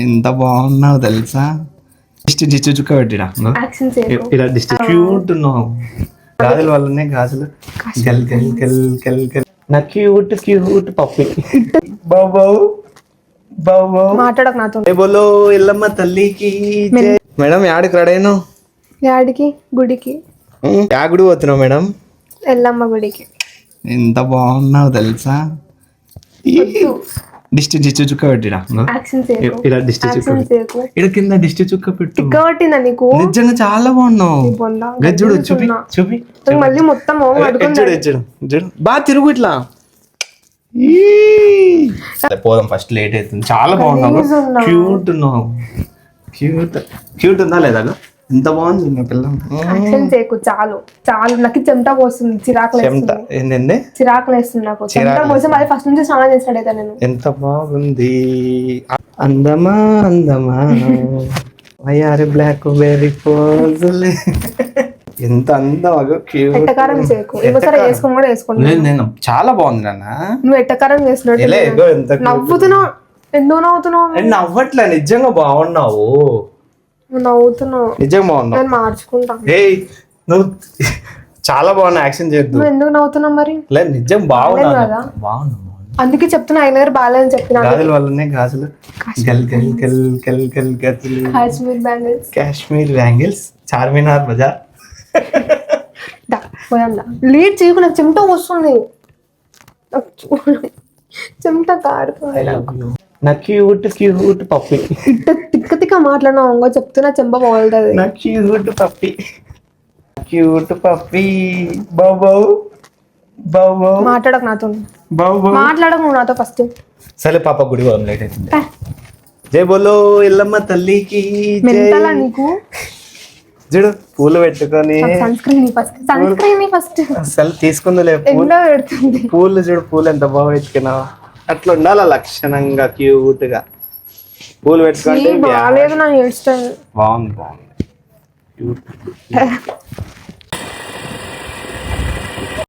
ఎంత బాగున్నావు తెలుసా. దిష్టి దిష్టి చుక్క పెట్టిరా ఇలా దిష్టి క్యూట్ ఉన్నావు. గాజుల వల్లనే గాజులు గల్ గల్ గల్ గల్ గల్ నా క్యూట్ క్యూట్ పప్పి బాబు బాబు మాట్లాడక నాతో. బోలో ఎల్లమ్మ తల్లికి మేడం యాడికి రెడైనావు? యాడికి? గుడికి. యా గుడి పోతున్నావు మేడం? ఎల్లమ్మ గుడికి. ఎంత బాగున్నావు తెలుసా. దిష్టి దిష్టి చుక్క పెట్టిరా ఇలా దిష్టి చుక్క ఇక్కడ కింద దిష్టి చుక్క పెట్టు. పట్టిందా నీకు? నిజంగా చాలా బాగున్నావు. గజ్జుడు చూపి చూపి మళ్ళీ మొత్తం చూడు బాగా తిరుగు ఇట్లా. పోదాం ఫస్ట్ లేట్ అవుతుంది. చాలా బాగున్నావు. క్యూట్ ఉన్నావు. క్యూట్ క్యూట్ ఉందా లేదా? ఎంత బాగుంది నా పిల్ల. చాలు చాలు నాకు చెమట పోస్తుంది. చిరాకు ఏంటండి? చిరాకులు వేస్తుంది నాకు. చెమట పోసి మళ్ళీ ఫస్ట్ నుంచి స్నానం చేస్తాడు అయితే నేను. ఎంత బాగుంది. అందమా అందమా అయ్యారి బ్లాక్ బెర్రీ ఫోల్స్ ఎంత అందమా. ఎట్టకారం చేయకు. ఇంకోసారి వేసుకొని కూడా వేసుకోండి. నేను చాలా బాగుంది నాన్న. నువ్వు ఎట్టకారం చేస్తున్నాడు. నవ్వుతున్నావు. ఎందుకు నవ్వుతున్నావు? నవ్వట్లే, నిజంగా బాగున్నావు. నవ్వుతున్నావు. నిజంగా బాగున్నావు. నేను మార్చుకుంటా. నువ్వు చాలా బాగున్నా. యాక్షన్ చేద్దాం. నువ్వు ఎందుకు నవ్వుతున్నావు మరి? లేదు నిజం బాగున్నా. బాగున్నా. అందుకే చెప్తున్నా ఆయన గారు బాగాలేదని చెప్పిన. గాజుల వల్లనే గాజులు గల్ గల్ గల్ గల్ గల్ గజులు. కాశ్మీర్ బ్యాంగిల్స్. కాశ్మీర్ బ్యాంగిల్స్ చార్మినార్ బజార్. లీడ్ చేయకు. నాకు చెమట వస్తుంది. చెమట కారుతుంది. నా క్యూట్ క్యూట్ పప్పి. తిక్క తిక్క మాట్లాడినా చెప్తున్నా చెంప పోతుంది. నా క్యూట్ పప్పి క్యూట్ పప్పి బాబు బాబు మాట్లాడక నాతో. బాబు మాట్లాడక నువ్వు నాతో ఫస్ట్. సరే పాప గుడి పోదాం, లేట్ అవుతుంది. జై బోలో ఎల్లమ్మ తల్లికి. మెంటలా నీకు? చూడు పూలు పెట్టుకొని సన్ స్క్రీన్ ఫస్ట్ అసలు తీసుకుందిలే పూలు. చూడు పూలు ఎంత బాగా పెట్టుకున్నావు. అట్లా ఉండాల లక్షణంగా క్యూట్ గా పూలు పెట్టుకుంటే బాగాలేదు. నా హెయిర్ స్టైల్ బాగుంది బాగుంది.